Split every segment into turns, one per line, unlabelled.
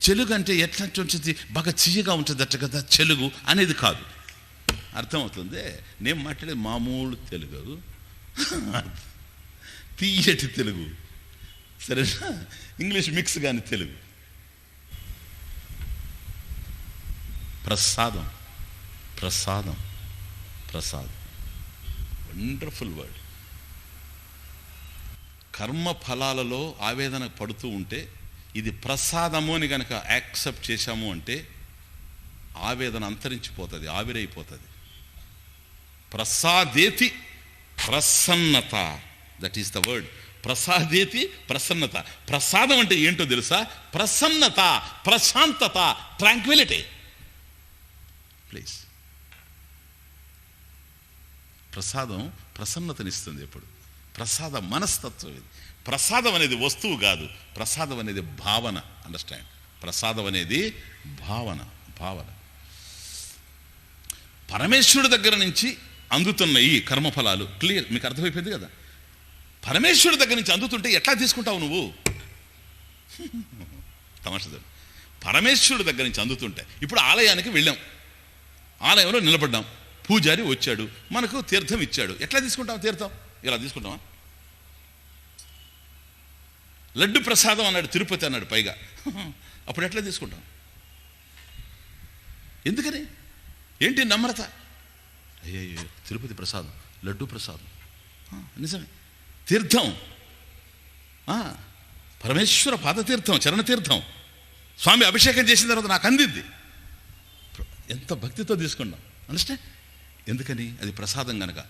చెలుగు అంటే ఎట్లా ఉంటుంది, బాగా తీయగా ఉంటుంది అట్ట కదా చెలుగు అనేది కాదు. అర్థమవుతుంది? నేను మాట్లాడే మామూలు తెలుగు, తీయటి తెలుగు, సరేనా? ఇంగ్లీష్ మిక్స్ కానీ తెలుగు. ప్రసాదం, ప్రసాదం, ప్రసాదం, వండర్ఫుల్ వర్డ్. కర్మ ఫలాలలో ఆవేదన పడుతూ ఉంటే ఇది ప్రసాదము అని కనుక యాక్సెప్ట్ చేశాము అంటే ఆవేదన అంతరించిపోతుంది, ఆవిరైపోతుంది. ప్రసాదేతి ప్రసన్నత, దట్ ఈస్ ద వర్డ్. ప్రసాదేతి ప్రసన్నత. ప్రసాదం అంటే ఏంటో తెలుసా? ప్రసన్నత, ప్రశాంతత, ట్రాంక్విలిటీ. ప్లీజ్, ప్రసాదం ప్రసన్నతనిస్తుంది. ఎప్పుడు ప్రసాద మనస్తత్వం ఇది. ప్రసాదం అనేది వస్తువు కాదు, ప్రసాదం అనేది భావన. అండర్స్టాండ్? ప్రసాదం అనేది భావన, భావన. పరమేశ్వరుడి దగ్గర నుంచి అందుతున్న ఈ కర్మఫలాలు క్లియర్, మీకు అర్థమైపోయింది కదా? పరమేశ్వరుడి దగ్గర నుంచి అందుతుంటే ఎట్లా తీసుకుంటావు నువ్వు? తమాషా. పరమేశ్వరుడి దగ్గర నుంచి అందుతుంటే, ఇప్పుడు ఆలయానికి వెళ్ళాం, ఆలయంలో నిలబడ్డాం, పూజారి వచ్చాడు, మనకు తీర్థం ఇచ్చాడు. ఎట్లా తీసుకుంటాం తీర్థం? ఇలా తీసుకుంటామా? లడ్డు ప్రసాదం అన్నాడు, తిరుపతి అన్నాడు పైగా, అప్పుడు ఎట్లా తీసుకుంటాం? ఎందుకని? ఏంటి నమ్రత? అయ్యో తిరుపతి ప్రసాదం, లడ్డు ప్రసాదం, నిజమే. తీర్థం, పరమేశ్వర పాదతీర్థం, చరణతీర్థం, స్వామి అభిషేకం చేసిన తర్వాత నాకు అందిద్ది. ఎంత భక్తితో తీసుకున్నాం. అండర్స్టాండ్? ఎందుకని? అది ప్రసాదం కనుక.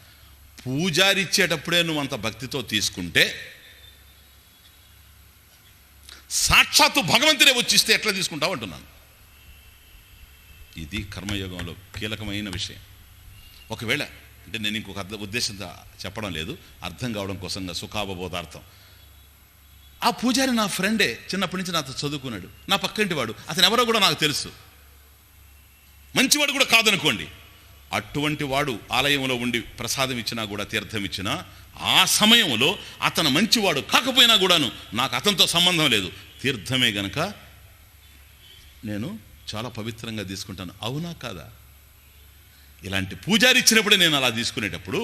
పూజారి ఇచ్చేటప్పుడే నువ్వు అంత భక్తితో తీసుకుంటే, సాక్షాత్తు భగవంతుడే వచ్చిస్తే ఎట్లా తీసుకుంటావు అంటున్నాను. ఇది కర్మయోగంలో కీలకమైన విషయం. ఒకవేళ అంటే నేను ఇంకొక ఉద్దేశంతో చెప్పడం లేదు, అర్థం కావడం కోసంగా సుఖావబోధార్థం. ఆ పూజారి నా ఫ్రెండే, చిన్నప్పటి నుంచి నాతో చదువుకున్నాడు, నా పక్కింటి వాడు, అతను ఎవరో కూడా నాకు తెలుసు, మంచివాడు కూడా కాదనుకోండి. అటువంటి వాడు ఆలయంలో ఉండి ప్రసాదం ఇచ్చినా కూడా, తీర్థం ఇచ్చినా, ఆ సమయంలో అతను మంచివాడు కాకపోయినా కూడాను నాకు అతనితో సంబంధం లేదు, తీర్థమే గనక నేను చాలా పవిత్రంగా తీసుకుంటాను. అవునా కాదా? ఇలాంటి పూజారి ఇచ్చినప్పుడే నేను అలా తీసుకునేటప్పుడు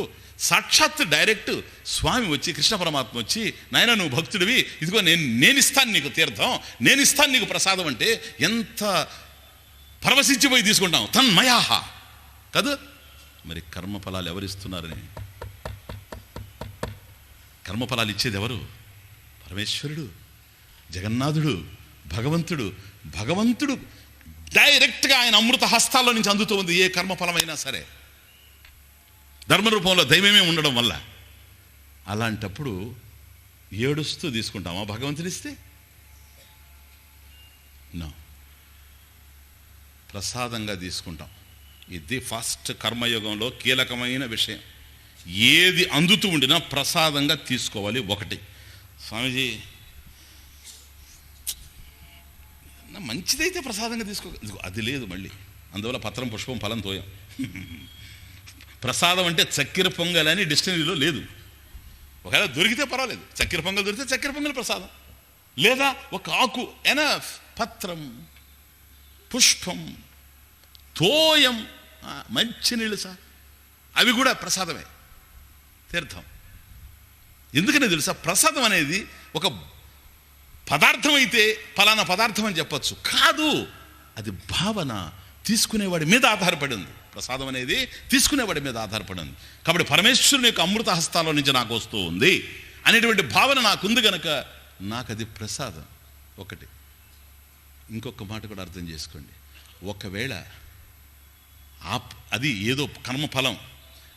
సాక్షాత్ డైరెక్ట్ స్వామి వచ్చి, కృష్ణ పరమాత్మ వచ్చి, నాయన నువ్వు భక్తుడివి, ఇదిగో నేను ఇస్తాను నీకు తీర్థం, నేను ఇస్తాను నీకు ప్రసాదం అంటే ఎంత పరవశించిపోయి తీసుకుంటాం. తన్మయాహ కాదు. మరి కర్మఫలాలు ఎవరిస్తున్నారని? కర్మఫలాలు ఇచ్చేది ఎవరు? పరమేశ్వరుడు, జగన్నాథుడు, భగవంతుడు. భగవంతుడు డైరెక్ట్గా ఆయన అమృత హస్తాల్లో నుంచి అందుతూ ఉంది ఏ కర్మఫలమైనా సరే, ధర్మరూపంలో దైవమే ఉండడం వల్ల. అలాంటప్పుడు ఏడుస్తూ తీసుకుంటామా భగవంతునిస్తే? నో, ప్రసాదంగా తీసుకుంటాం. ఇది ఫస్ట్ కర్మయోగంలో కీలకమైన విషయం. ఏది అందుతూ ఉండినా ప్రసాదంగా తీసుకోవాలి. ఒకటి, స్వామీజీ మంచిదైతే ప్రసాదంగా తీసుకో, అది లేదు మళ్ళీ. అందువల్ల పత్రం పుష్పం ఫలం తోయం. ప్రసాదం అంటే చక్కెర పొంగల్ అని డిక్షనరీలో లేదు. ఒకవేళ దొరికితే పర్వాలేదు, చక్కెర పొంగల్ దొరికితే చక్కెర పొంగల్ ప్రసాదం, లేదా ఒక ఆకు ఎనఫ్, పత్రం, పుష్పం, తోయం, మంచినీళ్ళు సార్, అవి కూడా ప్రసాదమే, తీర్థం. ఎందుకనే తెలుసా? ప్రసాదం అనేది ఒక పదార్థం అయితే ఫలానా పదార్థం అని చెప్పచ్చు, కాదు, అది భావన, తీసుకునేవాడి మీద ఆధారపడి ఉంది. ప్రసాదం అనేది తీసుకునేవాడి మీద ఆధారపడి ఉంది. కాబట్టి పరమేశ్వరుని యొక్క అమృత హస్తాల నుంచి నాకు వస్తూ ఉంది అనేటువంటి భావన నాకుంది కనుక నాకు అది ప్రసాదం. ఒకటి. ఇంకొక మాట కూడా అర్థం చేసుకోండి. ఒకవేళ అది ఏదో కర్మఫలం,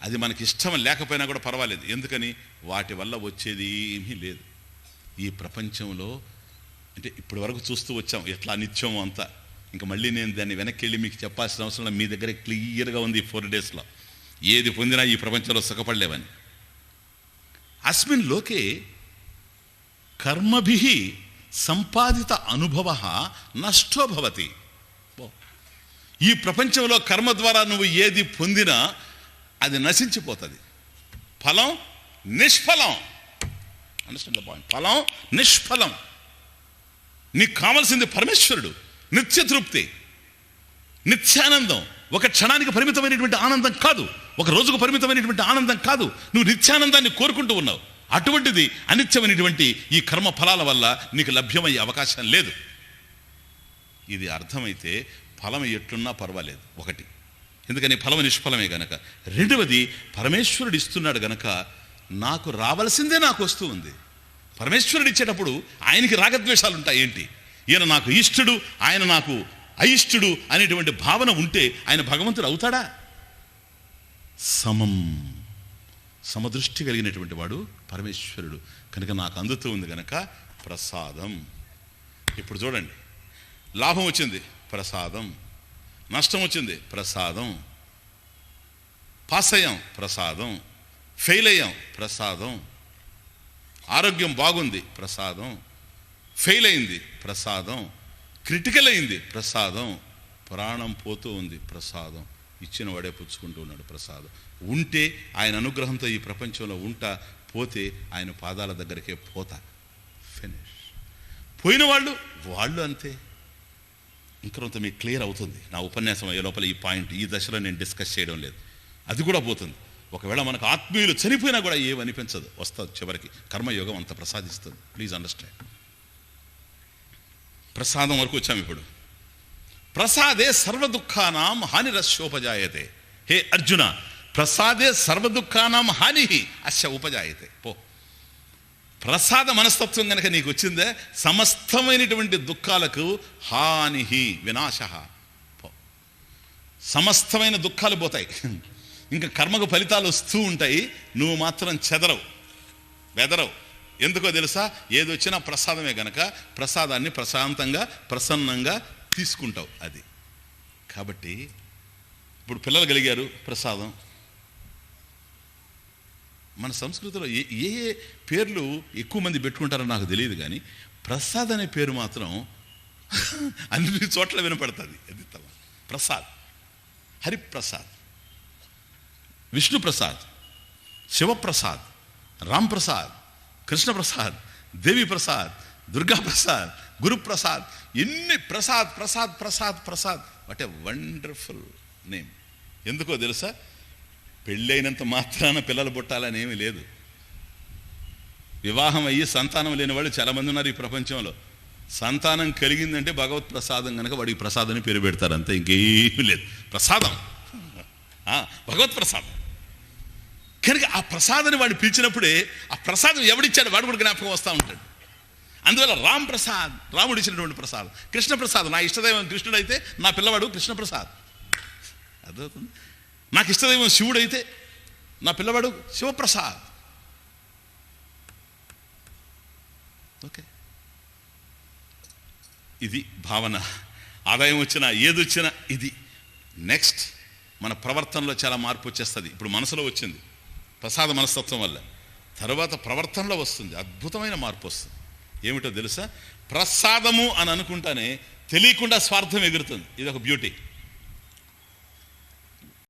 అది మనకి ఇష్టం లేకపోయినా కూడా పర్వాలేదు. ఎందుకని? వాటి వల్ల వచ్చేది ఏమీ లేదు ఈ ప్రపంచంలో. అంటే ఇప్పటి వరకు చూస్తూ వచ్చాం ఎట్లా నిత్యం అంతా. ఇంకా మళ్ళీ నేను దాన్ని వెనక్కి వెళ్ళి మీకు చెప్పాల్సిన అవసరం, మీ దగ్గర క్లియర్గా ఉంది 4 డేస్లో. ఏది పొందినా ఈ ప్రపంచంలో సుఖపడలేవని. అస్మిన్ లోకే కర్మభిః సంపాదిత అనుభవ నష్టో భవతి. ఈ ప్రపంచంలో కర్మ ద్వారా నువ్వు ఏది పొందినా అది నశించిపోతుంది. ఫలం నిష్ఫలం. Understand the point? ఫలం నిష్ఫలం. నీకు కావాల్సింది పరమేశ్వరుడు, నిత్య తృప్తి, నిత్యానందం. ఒక క్షణానికి పరిమితమైనటువంటి ఆనందం కాదు, ఒక రోజుకు పరిమితమైనటువంటి ఆనందం కాదు. నువ్వు నిత్యానందాన్ని కోరుకుంటూ ఉన్నావు. అటువంటిది అనిత్యమైనటువంటి ఈ కర్మ ఫలాల వల్ల నీకు లభ్యమయ్యే అవకాశం లేదు. ఇది అర్థమైతే ఫలం ఎట్లున్నా పర్వాలేదు. ఒకటి, ఎందుకని ఫలం నిష్ఫలమే గనక. రెండవది, పరమేశ్వరుడు ఇస్తున్నాడు గనక నాకు రావలసిందే నాకు వస్తూ ఉంది. పరమేశ్వరుడు ఇచ్చేటప్పుడు ఆయనకి రాగద్వేషాలు ఉంటాయి ఏంటి? ఈయన నాకు ఇష్టడు, ఆయన నాకు అయిష్టుడు అనేటువంటి భావన ఉంటే ఆయన భగవంతుడు అవుతాడా? సమదృష్టి కలిగినటువంటి వాడు పరమేశ్వరుడు కనుక నాకు అందుతూ ఉంది గనక ప్రసాదం. ఇప్పుడు చూడండి, లాభం వచ్చింది ప్రసాదం, నష్టం వచ్చింది ప్రసాదం, పాస్ అయ్యాం ప్రసాదం, ఫెయిల్ అయ్యాం ప్రసాదం, ఆరోగ్యం బాగుంది ప్రసాదం, ఫెయిల్ అయింది ప్రసాదం, క్రిటికల్ అయింది ప్రసాదం, ప్రాణం పోతూ ఉంది ప్రసాదం. ఇచ్చిన వాడే పుచ్చుకుంటూ ఉన్నాడు ప్రసాదం. ఉంటే ఆయన అనుగ్రహంతో ఈ ప్రపంచంలో ఉంటా, పోతే ఆయన పాదాల దగ్గరికే పోతా. ఫినిష్. పోయిన వాళ్ళు అంతే. ఇంకొంత మీకు క్లియర్ అవుతుంది. నా ఉపన్యాసం అయ్యే లోపల ఈ పాయింట్, ఈ దశలో నేను డిస్కస్ చేయడం లేదు, అది కూడా పోతుంది. ఒకవేళ మనకు ఆత్మీయులు చనిపోయినా కూడా ఏమనిపించదు, వస్తుంది చివరికి. కర్మయోగం అంత ప్రసాదిస్తుంది. Please understand. ప్రసాదం వరకు వచ్చాము ఇప్పుడు. ప్రసాదే సర్వదుఃఖానాం హానిరస్యోపజాయతే. హే అర్జున, ప్రసాదే సర్వదుఃఖానాం హాని అస్య ఉపజాయతే. పో. ప్రసాద మనస్తత్వం కనుక నీకు వచ్చిందే, సమస్తమైనటువంటి దుఃఖాలకు హాని వినాశ. పో. సమస్తమైన దుఃఖాలు పోతాయి. ఇంకా కర్మకు ఫలితాలు వస్తూ ఉంటాయి, నువ్వు మాత్రం బెదరవు. ఎందుకో తెలుసా? ఏదొచ్చినా ప్రసాదమే గనక ప్రసాదాన్ని ప్రశాంతంగా ప్రసన్నంగా తీసుకుంటావు. అది కాబట్టి ఇప్పుడు పిల్లలు కలిగారు, ప్రసాదం. మన సంస్కృతిలో ఏ పేర్లు ఎక్కువ మంది పెట్టుకుంటారో నాకు తెలియదు, కానీ ప్రసాద్ అనే పేరు మాత్రం అన్ని చోట్ల వినపడుతుంది. అది ప్రసాద్, హరిప్రసాద్, విష్ణుప్రసాద్, శివప్రసాద్, రాంప్రసాద్, కృష్ణప్రసాద్, దేవిప్రసాద్, దుర్గాప్రసాద్, గురుప్రసాద్. ఎన్ని Prasad Prasad Prasad Prasad. What a wonderful name. ఎందుకో తెలుసా? పెళ్ళైనంత మాత్రాన పిల్లలు పుట్టాలని ఏమీ లేదు. వివాహం అయ్యి సంతానం లేని వాళ్ళు చాలామంది ఉన్నారు ఈ ప్రపంచంలో. సంతానం కలిగిందంటే భగవత్ ప్రసాదం కనుక వాడికి ప్రసాదని పేరు పెడతారు, అంతే, ఇంకేమీ లేదు. ప్రసాదం, భగవత్ ప్రసాదం కనుక ఆ ప్రసాదాన్ని వాడు పిలిచినప్పుడే ఆ ప్రసాదం ఎవడిచ్చాడు వాడు కూడా జ్ఞాపకం వస్తూ ఉంటాడు. అందువల్ల రామ్ ప్రసాద్, రాముడు ఇచ్చినటువంటి ప్రసాదం. కృష్ణప్రసాద్, నా ఇష్టదైవం కృష్ణుడు అయితే నా పిల్లవాడు కృష్ణప్రసాద్. అర్థమవుతుంది? నాకు ఇష్టదైవం శివుడు అయితే నా పిల్లవాడు శివప్రసాద్. ఓకే, ఇది భావన. ఆదాయం వచ్చినా ఏదొచ్చినా ఇది. నెక్స్ట్ మన ప్రవర్తనలో చాలా మార్పు వచ్చేస్తుంది. ఇప్పుడు మనసులో వచ్చింది ప్రసాద మనస్తత్వం వల్ల, తర్వాత ప్రవర్తనలో వస్తుంది అద్భుతమైన మార్పు వస్తుంది. ఏమిటో తెలుసా? ప్రసాదము అని అనుకుంటానే తెలియకుండా స్వార్థం ఎగురుతుంది. ఇది ఒక బ్యూటీ.